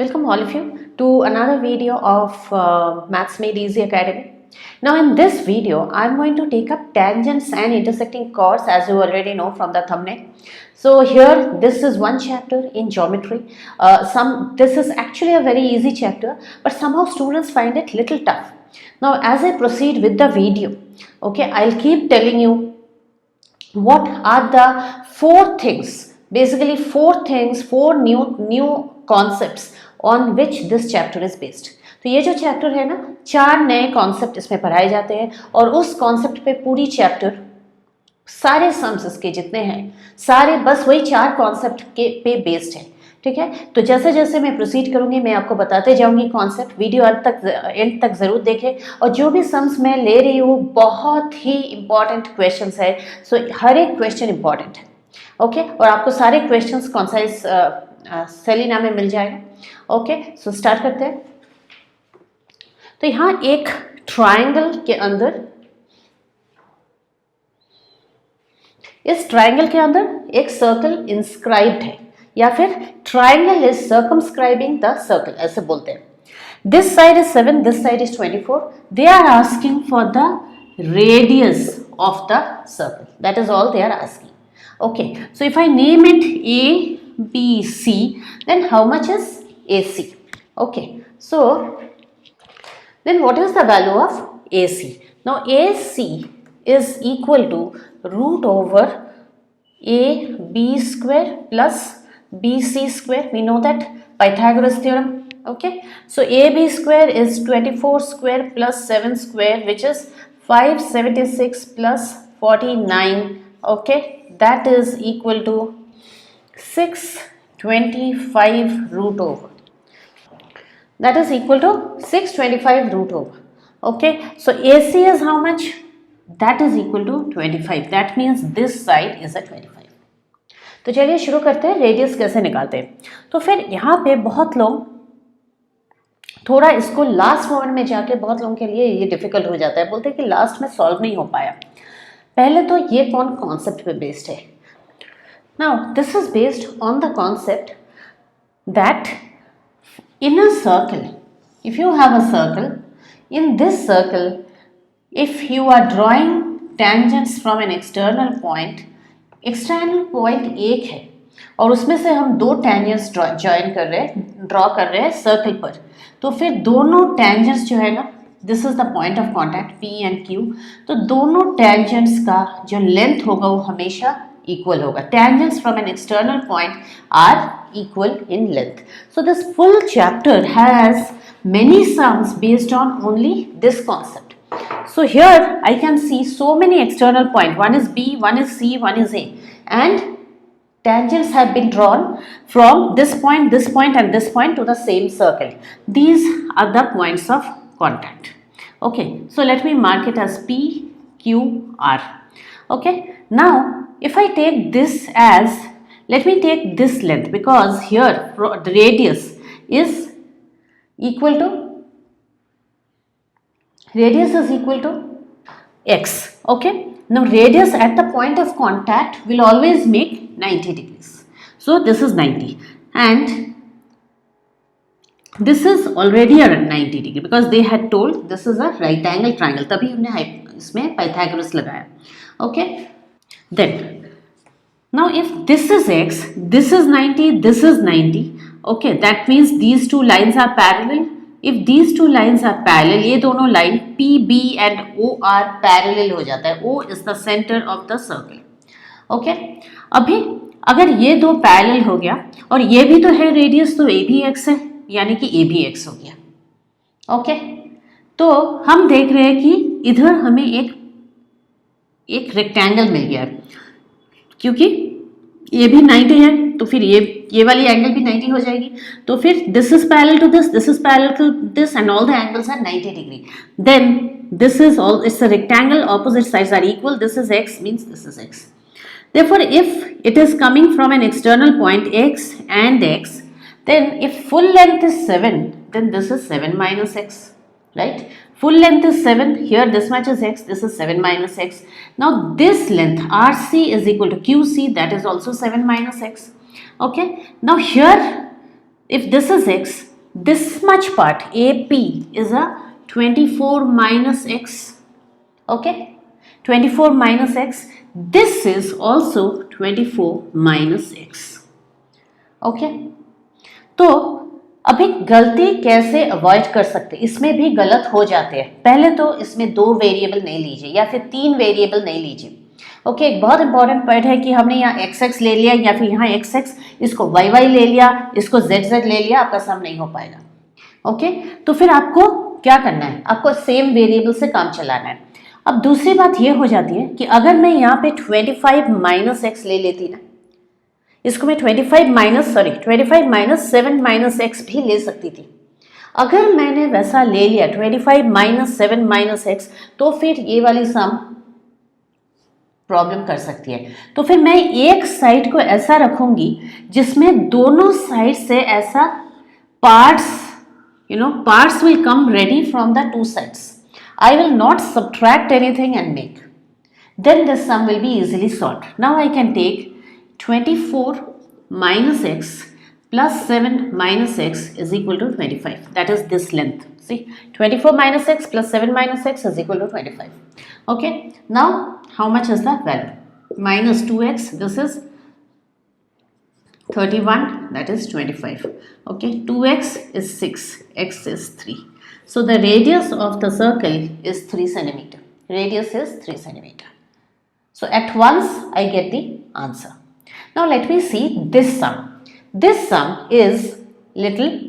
Welcome all of you to another video of Maths Made Easy Academy. Now in this video, I'm going to take up tangents and intersecting chords, as you already know from the thumbnail. So here, this is one chapter in geometry. This is actually a very easy chapter, but somehow students find it little tough. Now as I proceed with the video, okay, I'll keep telling you what are the four things, basically four new concepts on which this chapter is based. तो ये जो chapter है ना, चार नए concept इसमें पढ़ाए जाते हैं और उस कॉन्सेप्ट पे पूरी चैप्टर सारे सम्स इसके जितने हैं सारे बस वही चार कॉन्सेप्ट के पे बेस्ड है. ठीक है, तो जैसे जैसे मैं प्रोसीड करूंगी मैं आपको बताते जाऊंगी कॉन्सेप्ट. वीडियो एंड तक जरूर देखें और जो भी सम्स मैं ले रही हूँ बहुत ही इंपॉर्टेंट क्वेश्चंस है. सो हर एक क्वेश्चन इंपॉर्टेंट है. ओके, और आपको सारे क्वेश्चंस कॉन्साइज सेलिना में मिल जाएगा. ओके, सो स्टार्ट करते हैं. तो यहाँ एक ट्रायंगल के अंदर, इस ट्रायंगल के अंदर एक सर्कल इंस्क्राइब्ड है या फिर triangle is circumscribing the circle, ऐसे बोलते हैं. This side is 7, this side is 24. They are asking for the radius of the circle. That is all they are asking. Okay, so if I name it A, B, C, then how much is AC? Okay, so then what is the value of AC? Now AC is equal to root over AB square plus BC square. We know that Pythagoras theorem. Okay, so AB square is 24 square plus 7 square, which is 576 plus 49. Okay, that is equal to 625 root over. That is equal to 625 root over. Okay, so AC is how much? That is equal to 25. That means this side is a 25. तो चलिए शुरू करते हैं radius कैसे निकालते हैं. तो फिर यहाँ पे बहुत लोग थोड़ा इसको लास्ट मोमेंट में जाके बहुत लोगों के लिए ये डिफिकल्ट हो जाता है, बोलते हैं कि लास्ट में सॉल्व नहीं हो पाया. पहले तो ये कौन कॉन्सेप्ट पे बेस्ड है. Now this is based on the concept that in a circle, if you have a circle, in this circle if you are drawing tangents from an external point एक है और उसमें से हम दो टेंजेंट्स ड्रॉ कर रहे हैं सर्कल पर. तो फिर दोनों टेंजेंट्स जो है ना, this is the point of contact P and Q. तो दोनों टेंजेंट्स का जो लेंथ होगा वो हमेशा इक्वल होगा. Tangents from an external point are equal in length. So this full chapter has many sums based on only this concept. So here I can see so many external points. One is B, one is C, one is A, and tangents have been drawn from this point and this point to the same circle. These are the points of contact. Okay, so let me mark it as P, Q, R. Okay, now if I take this as, let me take this length, because here the radius is equal to x. Okay, now radius at the point of contact will always make 90 degrees. So this is 90 and this is already a 90 degree because they had told this is a right angle triangle. तभी हमने इसमें Pythagoras लगाया. Okay, then now if this is x, this is 90, this is 90. Okay, that means these two lines are parallel. If these two lines are parallel, ये दोनों line P, B and O are parallel हो जाता है. O is the center of the circle. Okay, अभी अगर ये दो parallel हो गया और ये भी तो है रेडियस, तो A भी x है, यानी कि A भी x हो गया. ओके, तो हम देख रहे हैं कि इधर हमें एक रेक्टेंगल मिल गया है, क्योंकि ये भी 90 है तो फिर ये वाली एंगल भी 90 हो जाएगी. तो फिर this is parallel to this and all the angles are 90 degree. Then this is all, it's a rectangle, opposite sides are equal. This is x means this is x. Therefore if it is coming from an external point x and x, then if full length is 7, then this is 7 minus x, right? Full length is 7, here this much is x, this is 7 minus x. Now this length RC is equal to QC, that is also 7 minus x. Okay, now here if this is x, this much part AP is a 24 minus x. Okay, 24 minus x. This is also 24 minus x. Okay तो अभी गलती कैसे avoid कर सकते हैं, इसमें भी गलत हो जाते हैं। पहले तो इसमें 2 वेरिएबल नहीं लीजिए या फिर 3 वेरिएबल नहीं लीजिए। ओके एक बहुत इंपॉर्टेंट पॉइंट है कि हमने यहाँ xx ले लिया या फिर यहाँ xx, इसको yy ले लिया, इसको zz ले लिया, आपका सम नहीं हो पाएगा। ओके तो फिर आपको क्या करना है, आपको सेम वेरिएबल से काम चलाना है। अब दूसरी बात ये हो जाती है कि अगर मैं यहाँ पे 25 माइनस एक्स ले लेती ना, इसको मैं 25 माइनस 7 माइनस एक्स भी ले सकती थी। अगर मैंने वैसा ले लिया 25 माइनस 7 माइनस एक्स, तो फिर ये वाली सम प्रॉब्लम कर सकती है। तो फिर मैं एक साइड को ऐसा रखूंगी जिसमें दोनों साइड से ऐसा parts will come ready from the 2 sides. I will not subtract anything and make. Then this sum will be easily solved. Now I can take 24 minus x plus 7 minus x is equal to 25. That is this length. See, 24 minus x plus 7 minus x is equal to 25. Okay. Now, how much is the value? Minus 2x, this is 31, that is 25. Okay. 2x is 6, x is 3. So the radius of the circle is 3 centimeter. Radius is 3 centimeter. So at once I get the answer. Now let me see this sum. This sum is little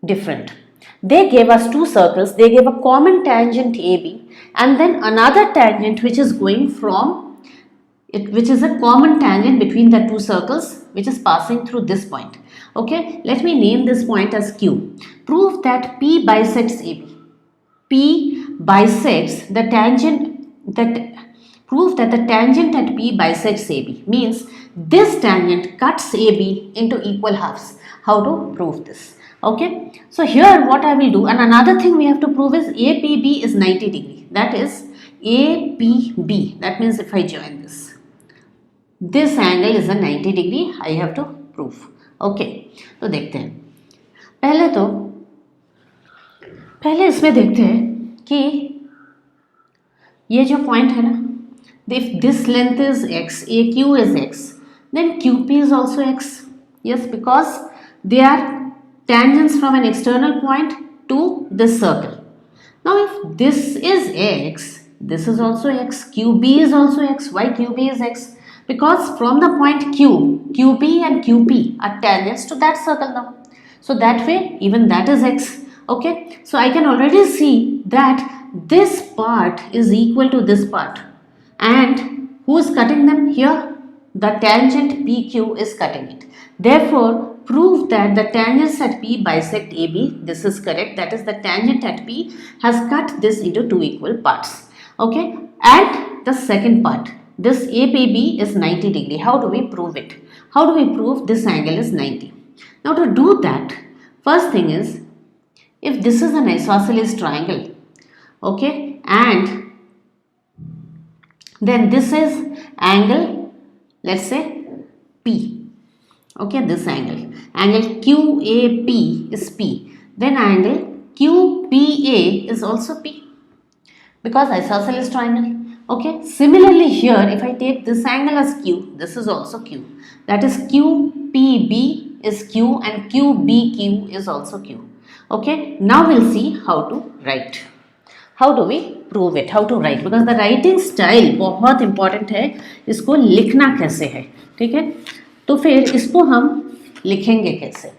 different. They gave us 2 circles. They gave a common tangent AB and then another tangent which is going from it, which is a common tangent between the 2 circles which is passing through this point. Okay, let me name this point as Q. Prove that P bisects AB. P bisects the tangent prove that the tangent at P bisects AB, means this tangent cuts AB into equal halves. How to prove this? Okay, so here what I will do, and another thing we have to prove is APB is 90 degree. That is APB. That means if I join this angle is a 90 degree. I have to prove. Okay, तो देखते हैं। पहले इसमें देखते हैं कि ये जो पॉइंट है ना, if this length is x, AQ is x, then QP is also x. Yes, because they are tangents from an external point to this circle. Now if this is x, this is also x, QB is also x. Why QB is x? Because from the point Q, QB and QP are tangents to that circle now. So that way even that is x. Okay, so I can already see that this part is equal to this part, and who is cutting them here? The tangent PQ is cutting it. Therefore, prove that the tangents at P bisect AB. This is correct. That is, the tangent at P has cut this into 2 equal parts. Okay, and the second part, this APB is 90 degree. How do we prove it? How do we prove this angle is 90? Now to do that, first thing is, if this is an isosceles triangle, okay, and then this is angle, let's say P, okay, this angle QAP is P, then angle QPA is also P, because isosceles triangle. Okay, similarly here if I take this angle as Q, this is also Q, that is QPB is Q and QBQ is also Q. Okay, now we'll see how to write. How do we prove it? How to write? Because the writing style बहुत important है, इसको लिखना कैसे है, ठीक है? तो फिर इसको हम लिखेंगे कैसे?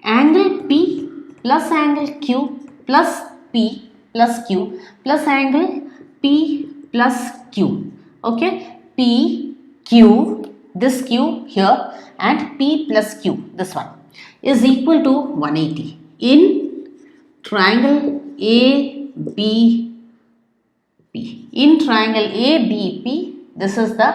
Angle P plus angle Q plus P plus Q plus angle P plus Q. Okay, P, Q, this Q here, and P plus Q, this one, is equal to 180 in triangle ABP. In triangle ABP, this is the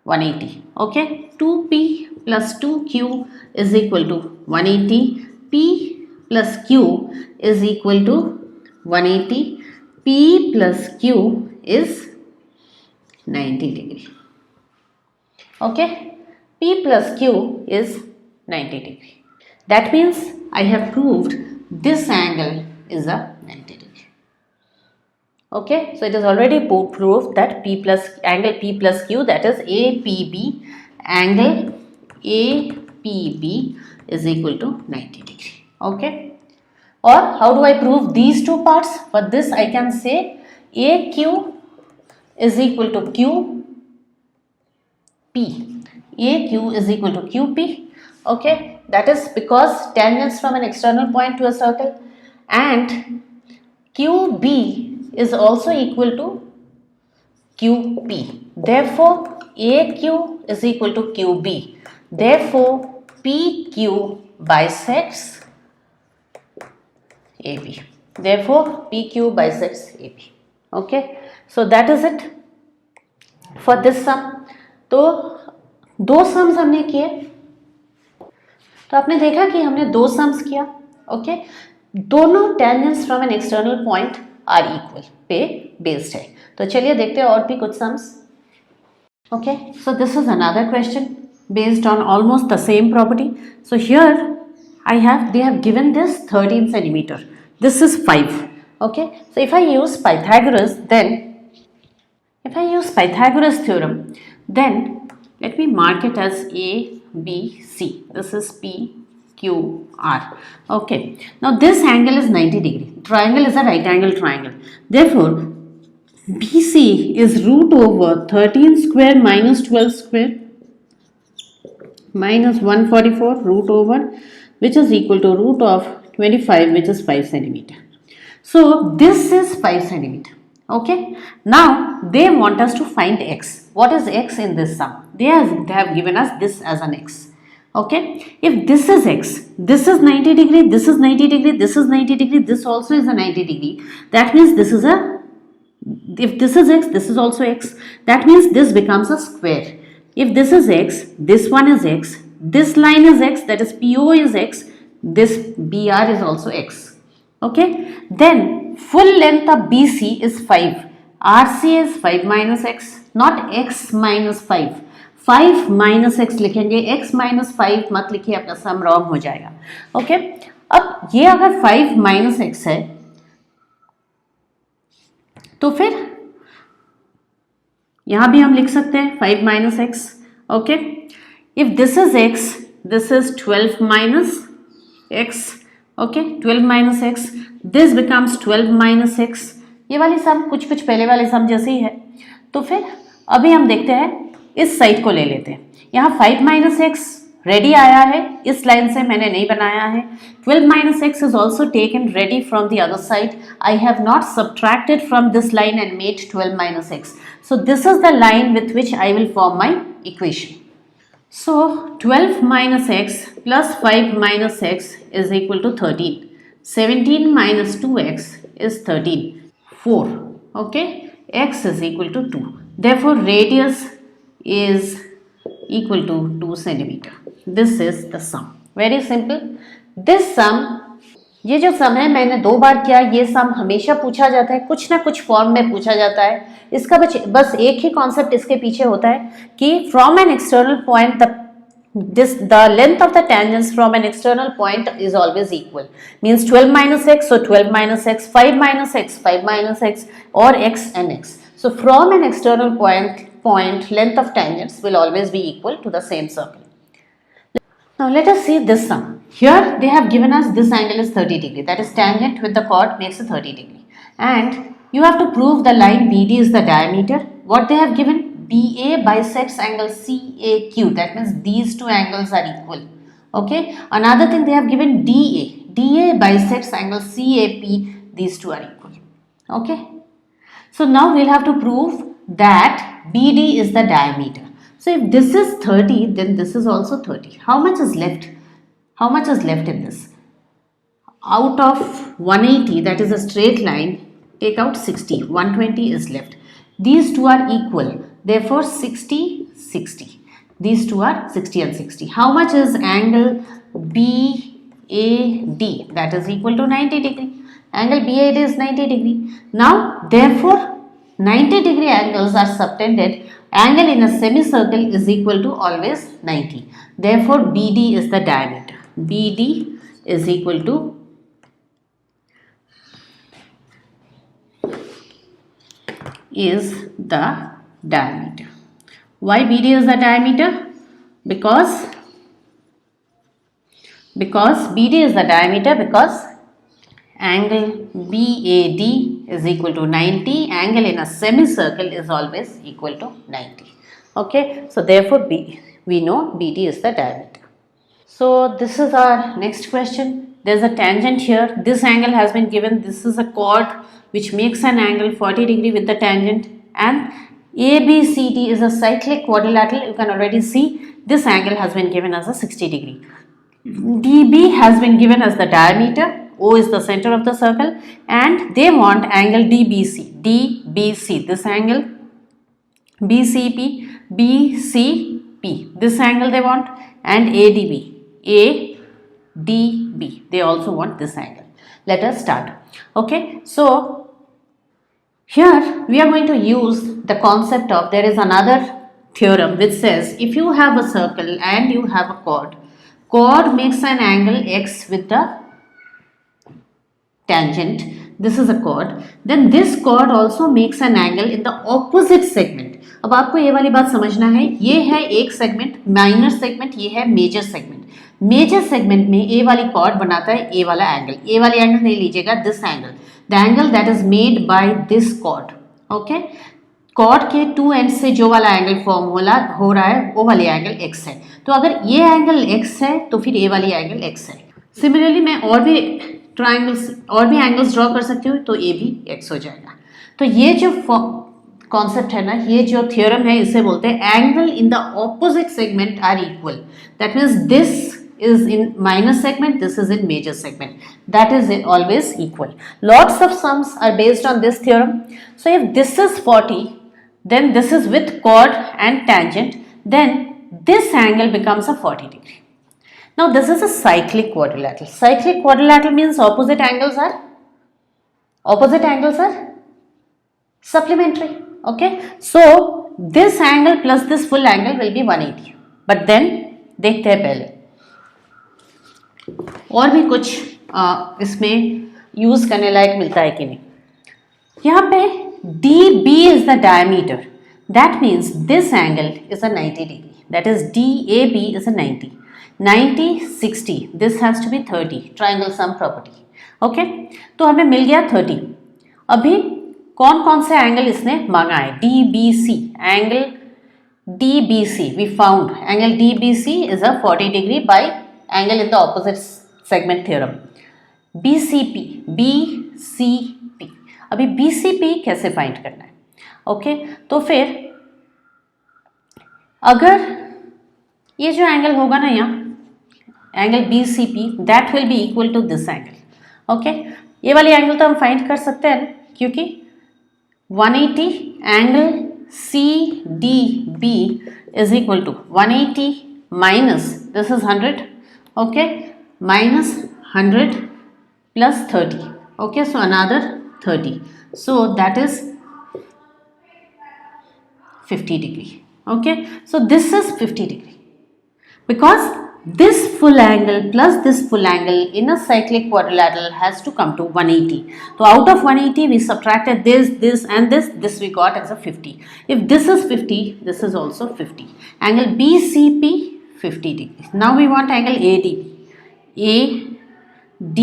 180. Okay, 2P plus 2Q is equal to 180. P plus Q is equal to 180. P plus Q is 90 degree. Okay, P plus Q is 90 degree. That means I have proved this angle is a 90 degree. Okay, so it is already proved that angle P plus Q, that is APB, angle APB is equal to 90 degree. Okay, or how do I prove these two parts? For this I can say AQ is equal to QP. AQ is equal to QP. Okay, that is because tangents from an external point to a circle, and QB is also equal to QP. Therefore, AQ is equal to QB. Therefore, PQ bisects AB. Therefore, PQ bisects AB. Okay, so that is it for this sum. तो दो sums हमने किए, तो आपने देखा कि हमने दो सम्स किया. ओके, दोनों tangents from an external point are equal पे बेस्ड है. तो चलिए देखते हैं और भी कुछ sums. Okay, so this is another question based on almost the same property. So here they have given this 13 centimeter. This is 5. Okay, so if I use Pythagoras theorem, then let me mark it as A, B, C. This is P, Q, R. Okay, now this angle is 90 degree. Triangle is a right angle triangle. Therefore, BC is root over 13 square minus 12 square minus 144 root over, which is equal to root of 25, which is 5 centimeter. So this is 5 centimeter. Okay, now they want us to find x. What is x in this sum? They have given us this as an x. Okay, if this is x, this is 90 degree, this is 90 degree, this is 90 degree, this also is a 90 degree. That means this is if this is x, this is also x. That means this becomes a square. If this is x, this one is x, this line is x, that is PO is x, this BR is also x. Okay, then full length of BC is 5. RC is 5 minus x, not x minus 5. 5 minus x लिखेंगे, x minus 5 मत लिखिए, आपका some wrong हो जाएगा. Okay, अब ये अगर 5 minus x है तो फिर यहां भी हम लिख सकते हैं 5 minus x. Okay, if this is x, this is 12 minus x. Okay, 12 minus x, this becomes 12 minus x. ये वाली सम कुछ पहले वाले सम जैसे ही है. तो फिर अभी हम देखते हैं, इस साइड को ले लेते हैं. यहाँ 5 minus x रेडी आया है, इस लाइन से मैंने नहीं बनाया है. 12 minus x is also taken ready from the other side. I have not subtracted from this line and made 12 minus x. So this is the line with which I will form my equation. So 12 minus x plus 5 minus x is equal to 13. 17 minus 2x is 13. 4. Okay, x is equal to 2. Therefore, radius is equal to 2 centimeter. This is the sum. Very simple. This sum, ये जो सम है मैंने 2 बार किया. ये सम हमेशा पूछा जाता है, कुछ ना कुछ फॉर्म में पूछा जाता है. इसका बस एक ही कॉन्सेप्ट इसके पीछे होता है कि from an external point the length of the tangents from an external point is always equal. Means 12 minus x, so 12 minus x, 5 minus x, 5 minus x, or x and x. So from an external point length of tangents will always be equal to the same circle. Now let us see this sum. Here they have given us this angle is 30 degree. That is tangent with the chord makes a 30 degree. And you have to prove the line BD is the diameter. What they have given? BA bisects angle CAQ. That means these two angles are equal. Okay. Another thing they have given DA. DA bisects angle CAP. These two are equal. Okay. So now we'll have to prove that BD is the diameter. So if this is 30, then this is also 30. How much is left? How much is left in this? Out of 180, that is a straight line, take out 60. 120 is left. These two are equal. Therefore, 60, 60. These two are 60 and 60. How much is angle BAD? That is equal to 90 degree. Angle BAD is 90 degree. Now, therefore, 90 degree angles are subtended Angle in a semicircle is equal to always 90. Therefore, BD is the diameter. BD is equal to is the diameter. Why BD is the diameter? Because BD is the diameter because angle BAD is equal to 90. Angle in a semicircle is always equal to 90. Okay, so therefore we know BD is the diameter. So this is our next question. There's a tangent here. This angle has been given. This is a chord which makes an angle 40 degree with the tangent, and ABCD is a cyclic quadrilateral. You can already see this angle has been given as a 60 degree. DB has been given as the diameter, O is the center of the circle, and they want angle DBC. DBC, this angle, BCP, BCP, this angle they want, and ADB, ADB, they also want this angle. Let us start. Okay, so here we are going to use the concept of, there is another theorem which says if you have a circle and you have a chord makes an angle x with the tangent, this is a chord, then this chord also makes an angle in the opposite segment. अब आपको ये वाली बात समझना है, ये है एक सेगमेंट, माइनर सेगमेंट, ये है मेजर सेगमेंट. मेजर सेगमेंट में ए वाली कॉर्ड बनाता है ए वाला एंगल. ए वाली एंगल नहीं लीजिएगा, this angle, the angle that is made by this chord. Okay, chord के टू एंड से जो वाला एंगल फॉर्म हो रहा है वो वाली एंगल x है. तो अगर ये एंगल x है तो फिर ये वाली एंगल x है. सिमिलरली मैं और भी ट्राइंगल्स और भी एंगल्स ड्रॉ कर सकती हूँ, तो ये भी x हो जाएगा. तो ये जो कॉन्सेप्ट है ना, ये जो थ्योरम है, इसे बोलते हैं angle in the opposite segment are equal. That means this is in minor segment, this is in major segment, that is always equal. Lots of sums are based on this theorem. So if this is 40, then this is with chord and tangent, then this angle becomes a 40 degree. Now this is a cyclic quadrilateral. Cyclic quadrilateral means opposite angles are supplementary. Okay, so this angle plus this full angle will be 180. But then देखते हैं पहले और भी कुछ इसमें use करने लायक मिलता है कि नहीं. यहाँ पे DB is the diameter. That means this angle is a 90 degree. That is DAB is a 90. 90, 60. This has to be 30. Triangle sum property. Okay? तो हमें मिल गया 30. अभी कौन कौन से एंगल इसने मांगा है? DBC. Angle DBC. We found angle DBC is a 40 degree by angle in the opposite segment theorem. BCP. अभी BCP कैसे फाइंड करना है? ओके, तो फिर अगर ये जो एंगल होगा ना यहाँ angle BCP, that will be equal to this angle. Okay, ये वाली एंगल तो हम फाइंड कर सकते हैं क्योंकि 180 angle CDB is equal to 180 minus this is 100. Okay, minus 100 plus 30. Okay, so another 30. So that is 50 degree. Okay, so this is 50 degree because this full angle plus this full angle in a cyclic quadrilateral has to come to 180. So out of 180 we subtracted this and this we got as a 50. If this is 50, this is also 50. Angle BCP 50 degrees. Now we want angle ADB. ADB,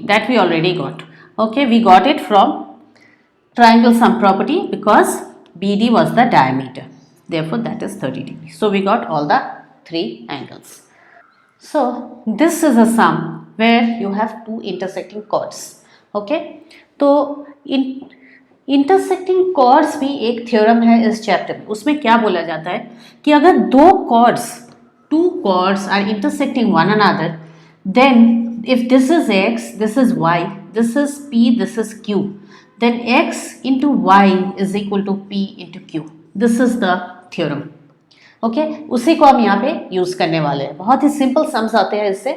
that we already got. Okay, we got it from triangle sum property because BD was the diameter. Therefore, that is 30 degrees. So we got all the three angles. So this is a sum where you have two intersecting chords. Okay, तो intersecting chords भी एक theorem है इस chapter में. उसमें क्या बोला जाता है कि अगर two chords are intersecting one another, then if this is x, this is y, this is p, this is q, then x into y is equal to p into q. This is the theorem. Okay, उसी को हम यहाँ पे use करने वाले हैं. बहुत ही simple sums आते हैं इससे.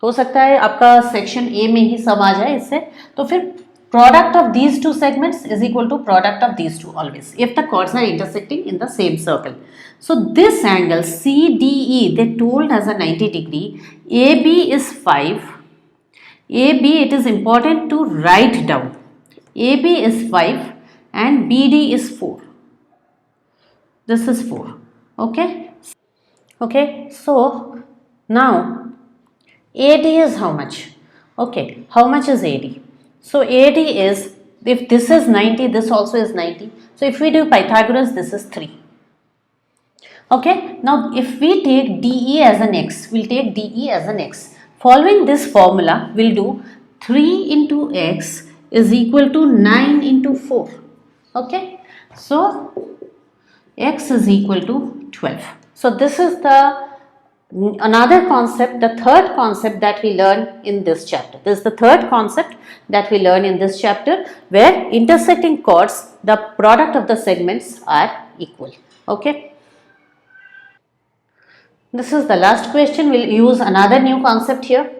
हो सकता है आपका सेक्शन ए में ही सम आ जाए इससे, तो फिर product of these two segments is equal to product of these two always, if the chords are intersecting in the same circle. So this angle CDE, they told as a 90 degree, AB is 5, AB it is important to write down, AB is 5 and BD is 4, this is 4, okay, so now AD is how much? Okay, how much is AD? So AD is, if this is 90, this also is 90. So if we do Pythagoras, this is 3. Okay, now if we take DE as an x, we'll take DE as an x. Following this formula, we'll do 3 into x is equal to 9 into 4. Okay, so x is equal to 12. So this is the another concept, the third concept that we learn in this chapter. This is the third concept that we learn in this chapter, where intersecting chords, the product of the segments are equal. Okay, this is the last question. We'll use another new concept here.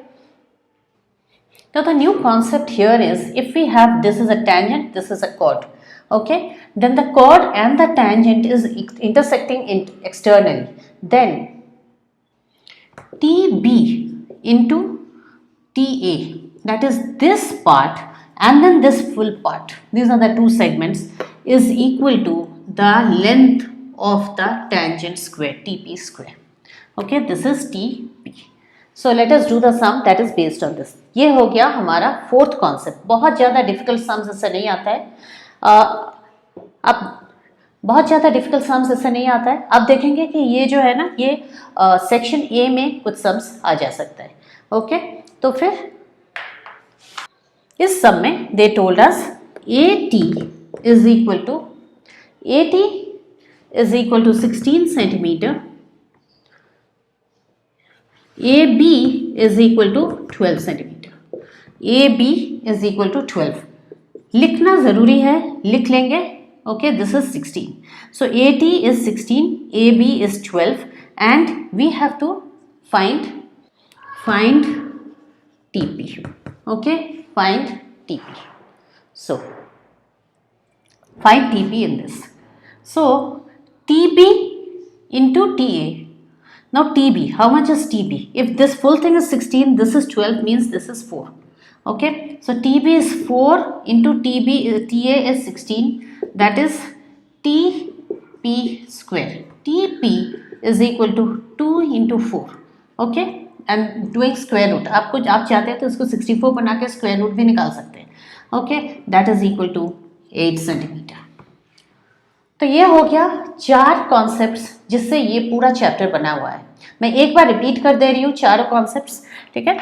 Now the new concept here is, if we have, this is a tangent, this is a chord, okay, then the chord and the tangent is intersecting externally, then TB into TA, that is this part and then this full part, these are the two segments, is equal to the length of the tangent square, TP square. Okay, this is TP. So let us do the sum that is based on this. ये हो गया हमारा fourth concept. बहुत ज़्यादा difficult sums इससे नहीं आता है. अब बहुत ज़्यादा डिफिकल्ट सम्स इससे नहीं आता है. अब देखेंगे कि ये जो है ना, ये सेक्शन ए में कुछ सम्स आ जा सकता है. ओके, तो फिर इस सम में they told us AT is equal to 16 centimetre, AB is equal to 12 centimetre. AB is equal to 12. लिखना ज़रूरी है, लिख लेंगे. Okay, this is 16. So AT is 16, AB is 12, and we have to find TP. Okay, find TP. So find TP in this. So TB into TA. Now TB, how much is TB? If this full thing is 16, this is 12, means this is 4. Okay, so TB is 4 into TB, TA is 16, that is TP square. TP is equal to 2 into 4. Okay, and doing square root. आप चाहते हैं तो इसको 64 बना के square root भी निकाल सकते हैं. Okay, that is equal to 8 centimetre. तो ये हो गया 4 कॉन्सेप्ट्स जिससे ये पूरा चैप्टर बना हुआ है. मैं एक बार रिपीट कर दे रही हूँ चारों कॉन्सेप्ट्स. ठीक है,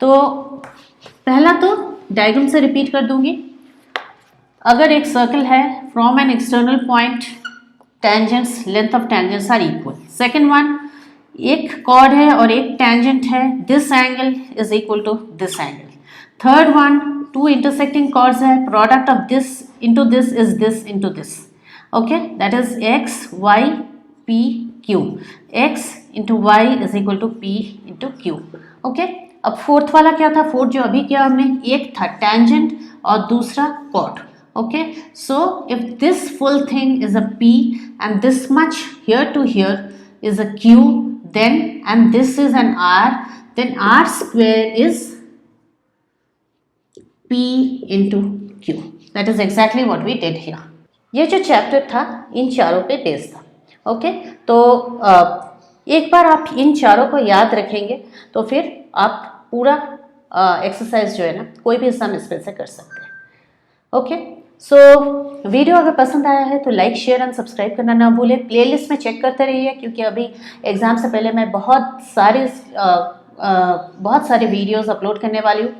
तो पहला तो डायग्राम से रिपीट कर दूंगी. अगर एक सर्कल है, from an external point tangents, length of tangents are equal. Second one, एक कॉर्ड है और एक टेंजेंट है, this angle is equal to this angle. Third one, 2 intersecting chords है, product of this into this is this into this. Okay, that is x, y, p, q. x into y is equal to p into q. Okay, अब fourth वाला क्या था? Fourth जो अभी किया हमने, एक था टेंजेंट और दूसरा cord. Okay, so if this full thing is a p and this much here to here is a q, then and this is an r, then r square is p into q. That is exactly what we did here. ये जो chapter था इन चारों पे based था. Okay, तो एक बार आप इन चारों को याद रखेंगे तो फिर आप पूरा एक्सरसाइज जो है ना, कोई भी सम इसमें से कर सकते हैं. ओके, सो वीडियो अगर पसंद आया है तो लाइक, शेयर एंड सब्सक्राइब करना ना भूलें. प्लेलिस्ट में चेक करते रहिए, क्योंकि अभी एग्ज़ाम से पहले मैं बहुत सारे वीडियोस अपलोड करने वाली हूँ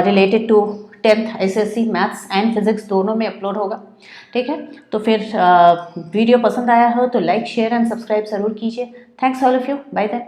related to 10th SSC maths and physics, दोनों में अपलोड होगा. ठीक है, तो फिर वीडियो पसंद आया हो तो लाइक, शेयर एंड सब्सक्राइब ज़रूर कीजिए. Thanks all of you. Bye then.